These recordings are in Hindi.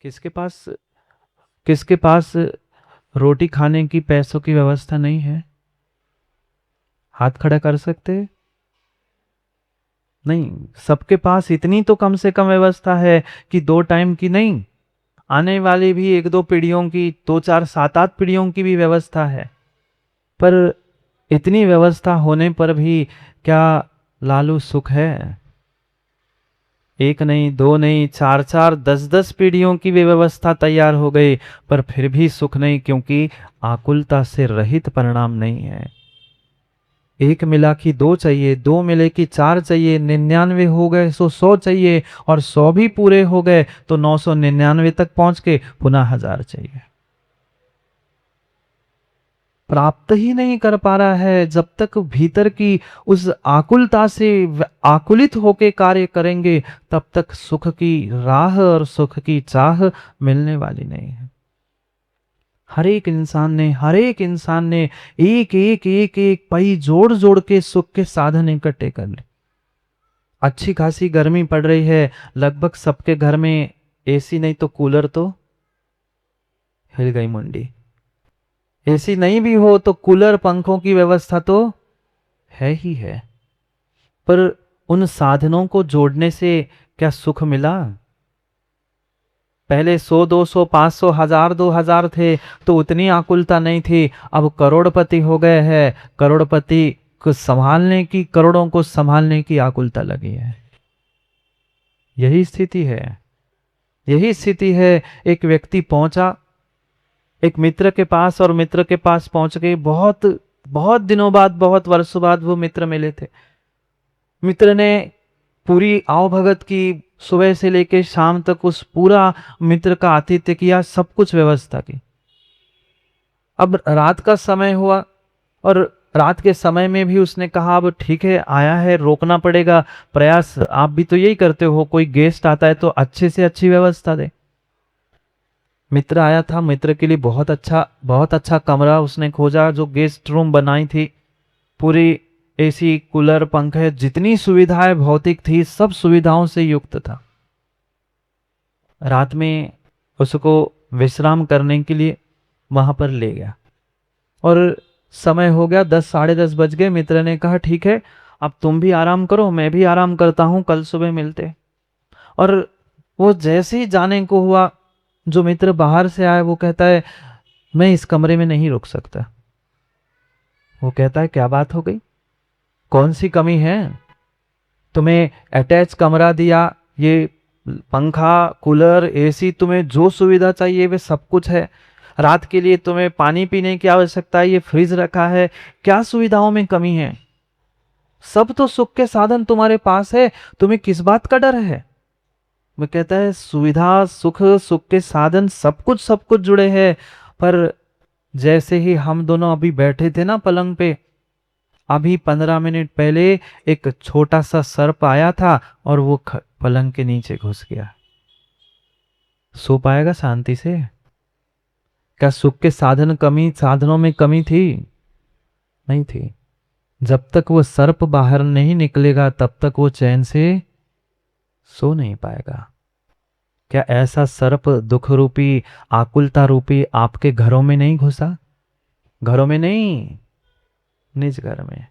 किसके पास किसके पास रोटी खाने की पैसों की व्यवस्था नहीं है? हाथ खड़ा कर सकते हैं? नहीं। सबके पास इतनी तो कम से कम व्यवस्था है कि 2 टाइम की नहीं, आने वाली भी 1-2 पीढ़ियों की, 2-4-7-8 पीढ़ियों की भी व्यवस्था है। पर इतनी व्यवस्था होने पर भी क्या लालू सुख है? एक नहीं, दो नहीं, 4-4, 10-10 पीढ़ियों की भी व्यवस्था तैयार हो गई, पर फिर भी सुख नहीं, क्योंकि आकुलता से रहित परिणाम नहीं है। एक मिला कि 2 चाहिए, 2 मिले कि 4 चाहिए, 99 हो गए सो 100 चाहिए, और 100 भी पूरे हो गए तो 999 तक पहुंच के पुनः 1000 चाहिए। प्राप्त ही नहीं कर पा रहा है। जब तक भीतर की उस आकुलता से आकुलित होके कार्य करेंगे, तब तक सुख की राह और सुख की चाह मिलने वाली नहीं है। हर एक इंसान ने एक एक एक एक पई जोड़ जोड़ के सुख के साधन इकट्ठे कर ले। अच्छी खासी गर्मी पड़ रही है, लगभग सबके घर में एसी नहीं तो कूलर, तो हिल गई मुंडी। एसी नहीं भी हो तो कूलर पंखों की व्यवस्था तो है ही है। पर उन साधनों को जोड़ने से क्या सुख मिला? पहले 100, 200, 500, 1000, 2000 थे तो उतनी आकुलता नहीं थी। अब करोड़पति हो गए हैं, करोड़पति को संभालने की, करोड़ों को संभालने की आकुलता लगी है। यही स्थिति है, यही स्थिति है। एक व्यक्ति पहुंचा एक मित्र के पास, और मित्र के पास पहुंच के बहुत बहुत दिनों बाद, बहुत वर्षों बाद वो मित्र मिले थे। मित्र ने पूरी आवभगत की, सुबह से लेकर शाम तक उस पूरा मित्र का आतिथ्य किया, सब कुछ व्यवस्था की। अब रात का समय हुआ, और रात के समय में भी उसने कहा अब ठीक है, आया है, रोकना पड़ेगा प्रयास। आप भी तो यही करते हो, कोई गेस्ट आता है तो अच्छे से अच्छी व्यवस्था दे। मित्र आया था, मित्र के लिए बहुत अच्छा कमरा उसने खोजा, जो गेस्ट रूम बनाई थी, पूरी एसी, कूलर, पंखे, जितनी सुविधाएं भौतिक थी, सब सुविधाओं से युक्त था। रात में उसको विश्राम करने के लिए वहां पर ले गया, और समय हो गया 10, 10:30 बज गए। मित्र ने कहा ठीक है, अब तुम भी आराम करो, मैं भी आराम करता हूं, कल सुबह मिलते। और वो जैसे ही जाने को हुआ, जो मित्र बाहर से आया वो कहता है मैं इस कमरे में नहीं रुक सकता। वो कहता है क्या बात हो गई, कौन सी कमी है? तुम्हें अटैच कमरा दिया, ये पंखा, कूलर, एसी, तुम्हें जो सुविधा चाहिए वे सब कुछ है। रात के लिए तुम्हें पानी पीने की आवश्यकता है, ये फ्रिज रखा है, क्या सुविधाओं में कमी है? सब तो सुख के साधन तुम्हारे पास है, तुम्हें किस बात का डर है? मैं कहता है सुविधा, सुख, सुख के साधन सब कुछ जुड़े हैं। पर जैसे ही हम दोनों अभी बैठे थे ना पलंग पे, अभी 15 मिनट पहले एक छोटा सा सर्प आया था और वो पलंग के नीचे घुस गया। सो पाएगा शांति से? क्या सुख के साधनों में कमी थी? नहीं थी। जब तक वो सर्प बाहर नहीं निकलेगा तब तक वो चैन से सो नहीं पाएगा। क्या ऐसा सर्प दुख रूपी, आकुलता रूपी आपके घरों में नहीं घुसा? घरों में नहीं, निज घर में।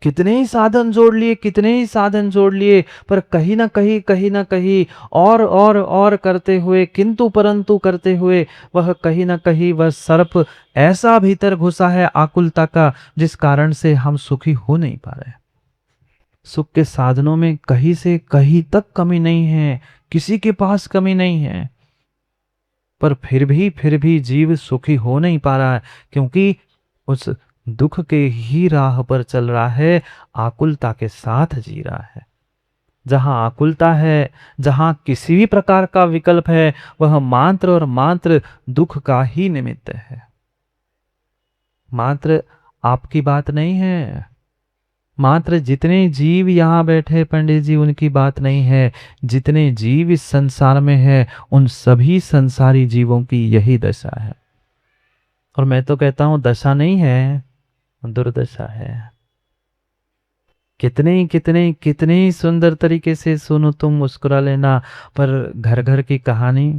कितने ही साधन जोड़ लिए, कितने ही साधन जोड़ लिए, पर कहीं ना कहीं और करते हुए, किंतु परंतु करते हुए, वह कहीं ना कहीं वह सर्प ऐसा भीतर घुसा है आकुलता का, जिस कारण से हम सुखी हो नहीं पा रहे। सुख के साधनों में कहीं से कहीं तक कमी नहीं है, किसी के पास कमी नहीं है, पर फिर भी जीव सुखी हो नहीं पा रहा है, क्योंकि उस दुख के ही राह पर चल रहा है, आकुलता के साथ जी रहा है। जहां आकुलता है, जहां किसी भी प्रकार का विकल्प है, वह मात्र और मात्र दुख का ही निमित्त है। मात्र आपकी बात नहीं है, मात्र जितने जीव यहां बैठे पंडित जी उनकी बात नहीं है। जितने जीव इस संसार में है, उन सभी संसारी जीवों की यही दशा है। और मैं तो कहता हूं दशा नहीं है, दुर्दशा है। कितने ही सुंदर तरीके से सुनो तुम, मुस्कुरा लेना, पर घर घर की कहानी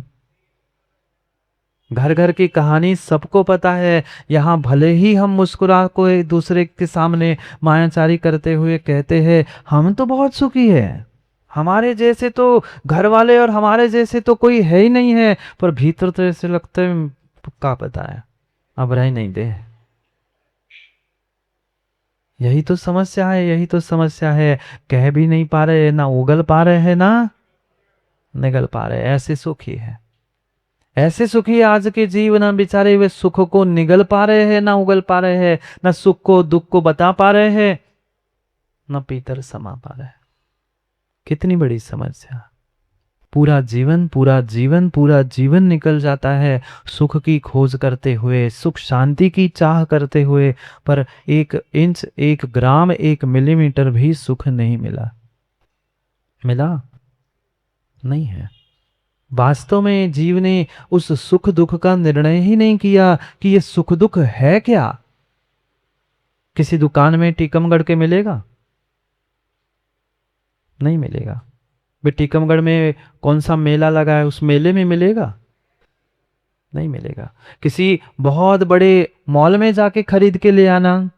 घर घर की कहानी सबको पता है। यहाँ भले ही हम मुस्कुरा को एक दूसरे के सामने मायाचारी करते हुए कहते हैं हम तो बहुत सुखी है, हमारे जैसे तो घर वाले और हमारे जैसे तो कोई है ही नहीं है, पर भीतर तो ऐसे लगता है क्या पता है, अब रह ही नहीं दे। यही तो समस्या है, यही तो समस्या है। कह भी नहीं पा रहे, ना उगल पा रहे हैं, ना निगल पा रहे, ऐसे सुखी है। ऐसे सुखी आज के जीवन बेचारे, वे सुख को निगल पा रहे हैं, ना उगल पा रहे हैं, ना सुख को दुख को बता पा रहे हैं, ना पीतर समा पा रहे हैं। कितनी बड़ी समस्या। पूरा जीवन पूरा जीवन पूरा जीवन निकल जाता है सुख की खोज करते हुए, सुख शांति की चाह करते हुए, पर 1 इंच 1 ग्राम 1 मिलीमीटर भी सुख नहीं मिला। मिला नहीं है। वास्तव में जीव ने उस सुख दुख का निर्णय ही नहीं किया कि ये सुख दुख है क्या। किसी दुकान में टीकमगढ़ के मिलेगा? नहीं मिलेगा। वे टीकमगढ़ में कौन सा मेला लगा है, उस मेले में मिलेगा? नहीं मिलेगा। किसी बहुत बड़े मॉल में जाके खरीद के ले आना,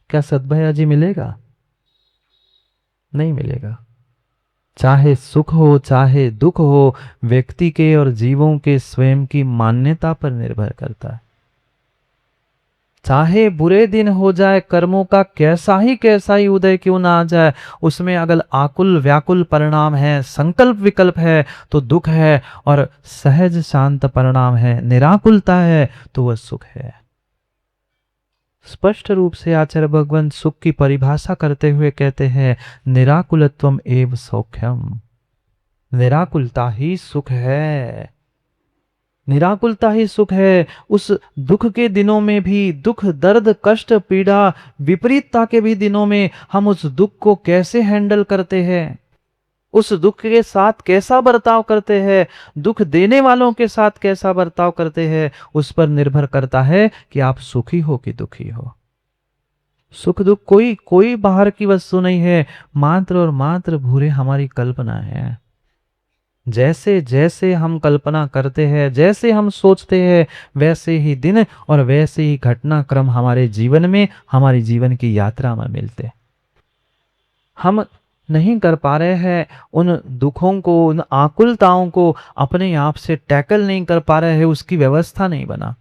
क्या सद्भया जी मिलेगा? नहीं मिलेगा। चाहे सुख हो चाहे दुख हो, व्यक्ति के और जीवों के स्वयं की मान्यता पर निर्भर करता है। चाहे बुरे दिन हो जाए, कर्मों का कैसा ही उदय क्यों ना आ जाए, उसमें अगर आकुल व्याकुल परिणाम है, संकल्प विकल्प है तो दुख है, और सहज शांत परिणाम है, निराकुलता है, तो वह सुख है। स्पष्ट रूप से आचार्य भगवान सुख की परिभाषा करते हुए कहते हैं निराकुलत्वम एव सौख्यम। निराकुलता ही सुख है। निराकुलता ही सुख है। उस दुख के दिनों में भी, दुख दर्द कष्ट पीड़ा विपरीतता के भी दिनों में हम उस दुख को कैसे हैंडल करते हैं, उस दुख के साथ कैसा बर्ताव करते हैं, दुख देने वालों के साथ कैसा बर्ताव करते हैं, उस पर निर्भर करता है कि आप सुखी हो कि दुखी हो। सुख दुख कोई कोई बाहर की वस्तु नहीं है, मात्र और मात्र भूरे हमारी कल्पना है। जैसे जैसे हम कल्पना करते हैं, जैसे हम सोचते हैं, वैसे ही दिन और वैसे ही घटनाक्रम हमारे जीवन में, हमारी जीवन की यात्रा में मिलते। हम नहीं कर पा रहे हैं उन दुखों को, उन आकुलताओं को अपने आप से टैकल नहीं कर पा रहे हैं, उसकी व्यवस्था नहीं बना।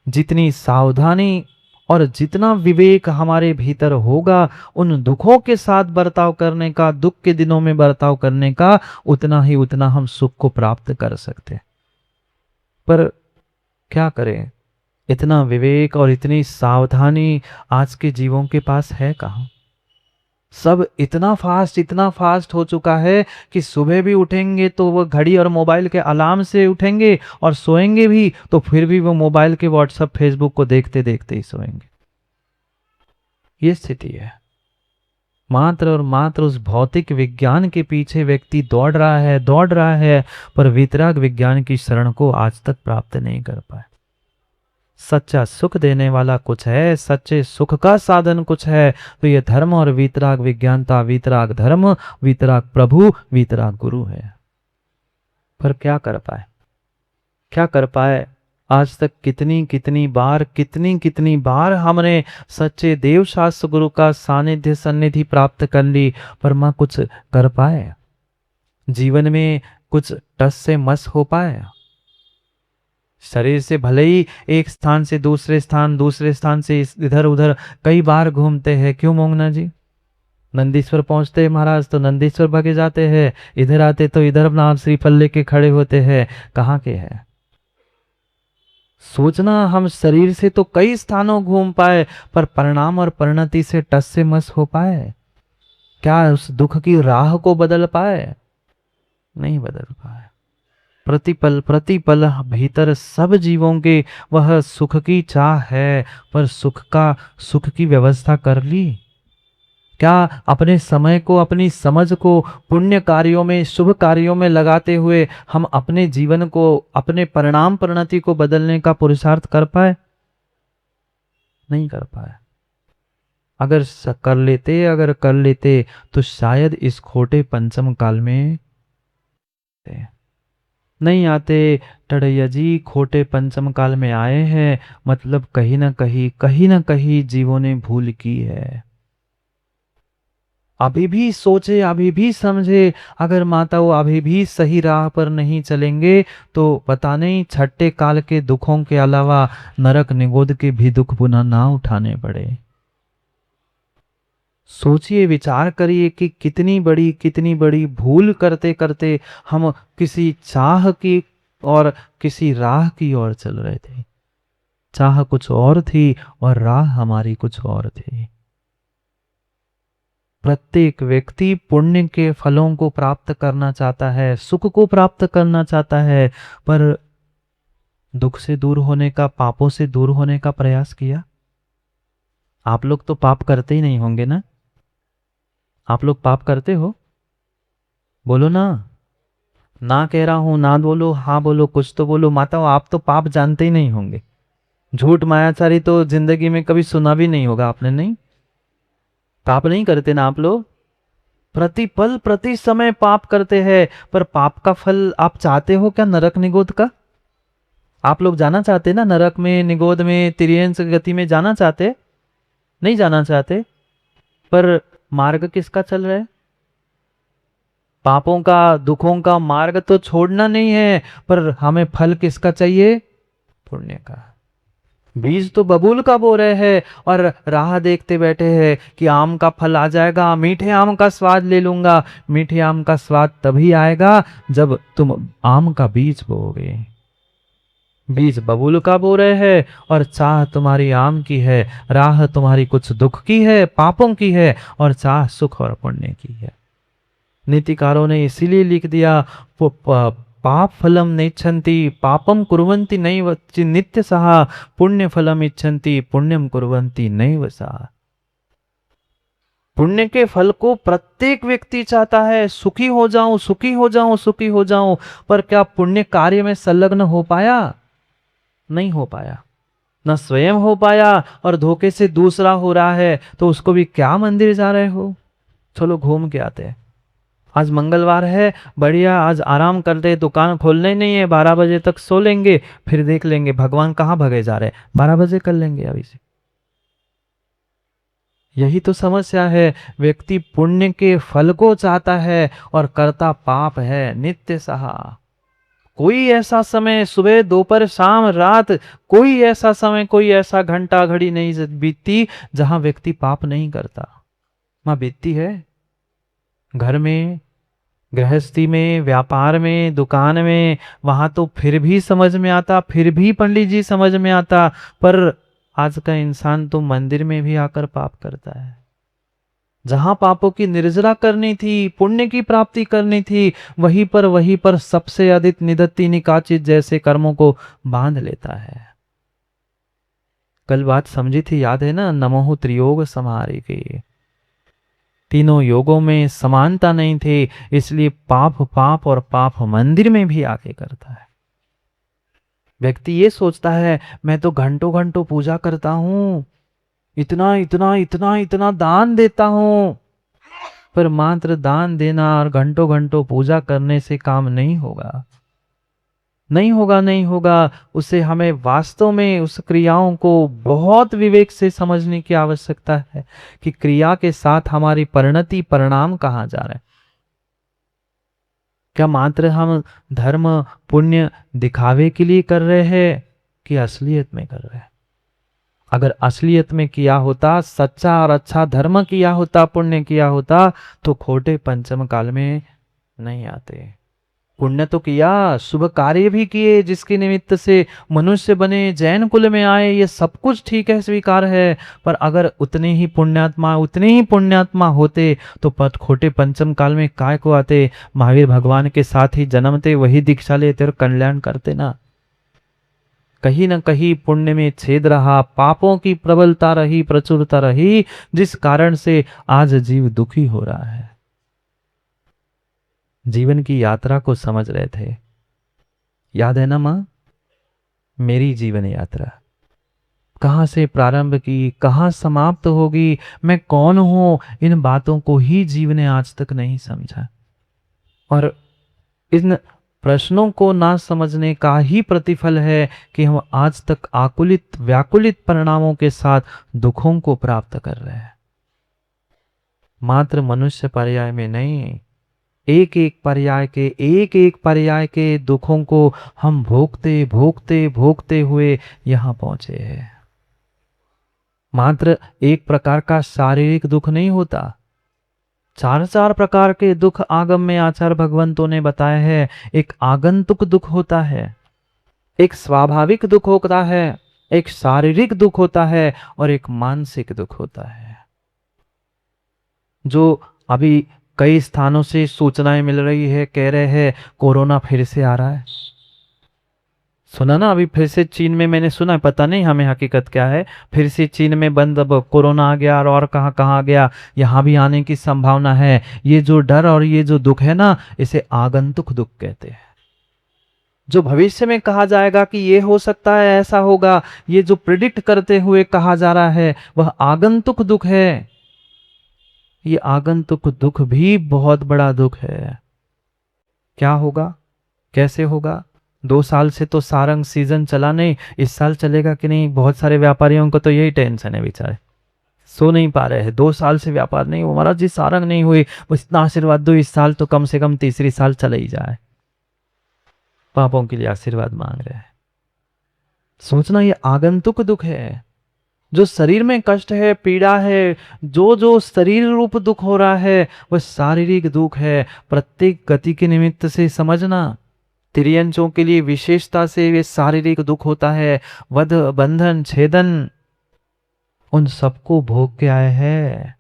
जितनी सावधानी और जितना विवेक हमारे भीतर होगा उन दुखों के साथ बर्ताव करने का, दुख के दिनों में बर्ताव करने का, उतना ही उतना हम सुख को प्राप्त कर सकते। पर क्या करें, इतना विवेक और इतनी सावधानी आज के जीवों के पास है कहाँ। सब इतना फास्ट हो चुका है कि सुबह भी उठेंगे तो वो घड़ी और मोबाइल के अलार्म से उठेंगे, और सोएंगे भी तो फिर भी वो मोबाइल के व्हाट्सएप फेसबुक को देखते देखते ही सोएंगे। ये स्थिति है। मात्र और मात्र उस भौतिक विज्ञान के पीछे व्यक्ति दौड़ रहा है, पर वितराग विज्ञान की शरण को आज तक प्राप्त नहीं कर पाए। सच्चा सुख देने वाला कुछ है, सच्चे सुख का साधन कुछ है, तो ये धर्म और वीतराग विज्ञानता, वीतराग धर्म, वीतराग प्रभु, वीतराग गुरु है। पर क्या कर पाए, क्या कर पाए? आज तक कितनी कितनी बार हमने सच्चे देव शास्त्र गुरु का सानिध्य सन्निधि प्राप्त कर ली, पर मां कुछ कर पाए? जीवन में कुछ टस से मस हो पाए? शरीर से भले ही एक स्थान से दूसरे स्थान से इधर उधर कई बार घूमते हैं, क्यों मोंगना जी? नंदीश्वर पहुंचते हैं महाराज तो नंदीश्वर भागे जाते हैं, इधर आते तो इधर अपना श्रीफल लेके खड़े होते हैं, कहाँ के हैं? सोचना हम शरीर से तो कई स्थानों घूम पाए, पर परिणाम और परिणति से टस से मस हो पाए? क्या उस दुख की राह को बदल पाए? नहीं बदल पाए। प्रतिपल प्रतिपल भीतर सब जीवों के वह सुख की चाह है, पर सुख की व्यवस्था कर ली क्या? अपने समय को, अपनी समझ को पुण्य कार्यों में, शुभ कार्यों में लगाते हुए हम अपने जीवन को, अपने परिणाम परिणति को बदलने का पुरुषार्थ कर पाए? नहीं कर पाए। अगर कर लेते तो शायद इस खोटे पंचम काल में नहीं आते। टड़ैया जी खोटे पंचम काल में आए हैं, मतलब कहीं ना कहीं जीवों ने भूल की है। अभी भी सोचे, अभी भी समझे, अगर माता वो अभी भी सही राह पर नहीं चलेंगे तो पता नहीं छठे काल के दुखों के अलावा नरक निगोद के भी दुख पुनः ना उठाने पड़े। सोचिए, विचार करिए कि कितनी बड़ी भूल करते करते हम किसी चाह की और किसी राह की ओर चल रहे थे। चाह कुछ और थी और राह हमारी कुछ और थी। प्रत्येक व्यक्ति पुण्य के फलों को प्राप्त करना चाहता है, सुख को प्राप्त करना चाहता है, पर दुख से दूर होने का, पापों से दूर होने का प्रयास किया? आप लोग तो पाप करते ही नहीं होंगे ना? आप लोग पाप करते हो? बोलो ना। ना कह रहा हूं, ना बोलो, हाँ बोलो, कुछ तो बोलो। माताओं, आप तो पाप जानते ही नहीं होंगे। झूठ मायाचारी तो जिंदगी में कभी सुना भी नहीं होगा आपने, नहीं? पाप नहीं करते ना आप लोग? प्रतिपल प्रति समय पाप करते हैं, पर पाप का फल आप चाहते हो क्या? नरक निगोद का? आप लोग जाना चाहते ना नरक में, निगोद में, तिर्यंस गति में जाना चाहते? नहीं जाना चाहते। पर मार्ग किसका चल रहा है? पापों का, दुखों का मार्ग तो छोड़ना नहीं है, पर हमें फल किसका चाहिए? पुण्य का। बीज तो बबूल का बो रहे हैं और राह देखते बैठे हैं कि आम का फल आ जाएगा, मीठे आम का स्वाद ले लूंगा। मीठे आम का स्वाद तभी आएगा जब तुम आम का बीज बोओगे। बीज बबूल का बो रहे हैं और चाह तुम्हारी आम की है, राह तुम्हारी कुछ दुख की है, पापों की है, और चाह सुख और पुण्य की है। नीतिकारों ने इसीलिए लिख दिया, पाप फलम नेच्छन्ति पापम कुर्वन्ति नैव नित्य सहा, पुण्य फलम इच्छन्ति पुण्यम कुर्वन्ति नैव सहा। पुण्य के फल को प्रत्येक व्यक्ति चाहता है, सुखी हो जाऊं, सुखी हो जाऊं, सुखी हो जाऊं, पर क्या पुण्य कार्य में संलग्न हो पाया? नहीं हो पाया। न स्वयं हो पाया और धोखे से दूसरा हो रहा है, तो उसको भी क्या मंदिर जा रहे हो, चलो घूम के आते हैं। आज मंगलवार है, बढ़िया, आज आराम करते हैं, दुकान खोलने ही नहीं है, 12 बजे तक सो लेंगे, फिर देख लेंगे भगवान कहाँ भगे जा रहे हैं, 12 बजे कर लेंगे अभी से। यही तो समस्या है। व्यक्ति पुण्य के फल को चाहता है और करता पाप है, नित्य सहा। कोई ऐसा समय, सुबह दोपहर शाम रात, कोई ऐसा समय, कोई ऐसा घंटा घड़ी नहीं बीतती जहां व्यक्ति पाप नहीं करता। मां बीतती है। घर में, गृहस्थी में, व्यापार में, दुकान में, वहां तो फिर भी समझ में आता, फिर भी पंडित जी समझ में आता, पर आज का इंसान तो मंदिर में भी आकर पाप करता है। जहां पापों की निर्जरा करनी थी, पुण्य की प्राप्ति करनी थी, वहीं पर सबसे अधिक निदत्ति निकाचित जैसे कर्मों को बांध लेता है। कल बात समझी थी, याद है ना? नमोह त्रियोग समाहारी की, तीनों योगों में समानता नहीं थी, इसलिए पाप पाप और पाप मंदिर में भी आके करता है। व्यक्ति ये सोचता है मैं तो घंटों घंटों पूजा करता हूं, इतना इतना इतना इतना दान देता हूं, पर मात्र दान देना और घंटों घंटों पूजा करने से काम नहीं होगा। नहीं होगा, नहीं होगा। उसे हमें वास्तव में उस क्रियाओं को बहुत विवेक से समझने की आवश्यकता है कि क्रिया के साथ हमारी परिणति, परिणाम कहाँ जा रहा है। क्या मात्र हम धर्म पुण्य दिखावे के लिए कर रहे हैं कि असलियत में कर रहे हैं? अगर असलियत में किया होता, सच्चा और अच्छा धर्म किया होता, पुण्य किया होता, तो खोटे पंचम काल में नहीं आते। पुण्य तो किया, शुभ कार्य भी किए, जिसके निमित्त से मनुष्य बने, जैन कुल में आए, ये सब कुछ ठीक है, स्वीकार है। पर अगर उतने ही पुण्यात्मा होते तो पद खोटे पंचम काल में काय को आते? महावीर भगवान के साथ ही जन्मते, वही दीक्षा लेते और कल्याण करते ना। कहीं न कहीं पुण्य में छेद रहा, पापों की प्रबलता रही, प्रचुरता रही, जिस कारण से आज जीव दुखी हो रहा है। जीवन की यात्रा को समझ रहे थे, याद है ना मां? मेरी जीवन यात्रा कहां से प्रारंभ की, कहां समाप्त होगी, मैं कौन हूं, इन बातों को ही जीव ने आज तक नहीं समझा। और इन प्रश्नों को ना समझने का ही प्रतिफल है कि हम आज तक आकुलित व्याकुलित परिणामों के साथ दुखों को प्राप्त कर रहे हैं। मात्र मनुष्य पर्याय में नहीं, एक एक पर्याय के दुखों को हम भोगते भोगते भोगते हुए यहाँ पहुंचे हैं। मात्र एक प्रकार का शारीरिक दुख नहीं होता, चार चार प्रकार के दुख आगम में आचार्य भगवंतों ने बताए हैं। एक आगंतुक दुख होता है, एक स्वाभाविक दुख होता है, एक शारीरिक दुख होता है और एक मानसिक दुख होता है। जो अभी कई स्थानों से सूचनाएं मिल रही है, कह रहे हैं कोरोना फिर से आ रहा है। सुना ना, अभी फिर से चीन में मैंने सुना, पता नहीं हमें हकीकत क्या है, फिर से चीन में बंद, अब कोरोना आ गया और कहाँ कहाँ आ गया, यहाँ भी आने की संभावना है। ये जो डर और ये जो दुख है ना, इसे आगंतुक दुख कहते हैं। जो भविष्य में कहा जाएगा कि ये हो सकता है, ऐसा होगा, ये जो प्रिडिक्ट करते हुए कहा जा रहा है, वह आगंतुक दुख है। ये आगंतुक दुख भी बहुत बड़ा दुख है। क्या होगा, कैसे होगा? 2 साल से तो सारंग सीजन चला नहीं, इस साल चलेगा कि नहीं? बहुत सारे व्यापारियों को तो यही टेंशन है, बेचारे सो नहीं पा रहे हैं। 2 साल से व्यापार नहीं हुआ, महाराज जी सारंग नहीं हुई, बस इतना आशीर्वाद दो, इस साल तो कम से कम तीसरी साल चले ही जाए। पापों के लिए आशीर्वाद मांग रहे हैं। सोचना, ये आगंतुक दुख है। जो शरीर में कष्ट है, पीड़ा है, जो शरीर रूप दुख हो रहा है, वह शारीरिक दुख है। प्रत्येक गति के निमित्त से समझना, तिर्यंचों के लिए विशेषता से वे शारीरिक दुख होता है। वध, बंधन, छेदन, उन सबको भोग के आए हैं।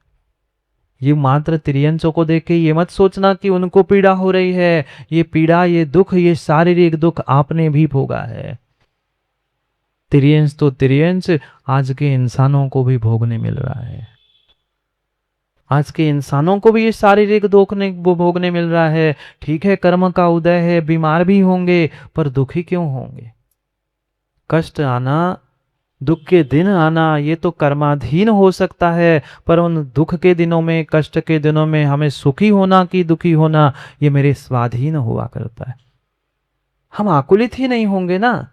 ये मात्र तिर्यंचों को देख के ये मत सोचना कि उनको पीड़ा हो रही है। ये पीड़ा, ये दुख, ये शारीरिक दुख आपने भी भोगा है। तिर्यंच तो तिर्यंच आज के इंसानों को भी भोगने मिल रहा है। आज के इंसानों को भी ये शारीरिक दुख भोगने मिल रहा है। ठीक है, कर्म का उदय है, बीमार भी होंगे, पर दुखी क्यों होंगे? कष्ट आना, दुख के दिन आना, ये तो कर्माधीन हो सकता है, पर उन दुख के दिनों में, कष्ट के दिनों में हमें सुखी होना कि दुखी होना, ये मेरे स्वाधीन हुआ करता है। हम आकुलित ही नहीं होंगे ना।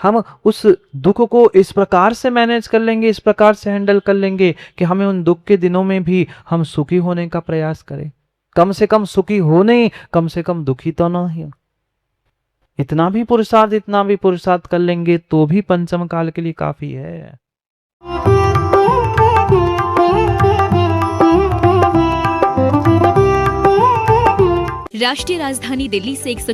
हम उस दुख को इस प्रकार से मैनेज कर लेंगे, इस प्रकार से हैंडल कर लेंगे कि हमें उन दुख के दिनों में भी हम सुखी होने का प्रयास करें। कम से कम सुखी हो नहीं, कम से कम दुखी तो ना ही। इतना भी पुरुषार्थ कर लेंगे तो भी पंचम काल के लिए काफी है। राष्ट्रीय राजधानी दिल्ली से 104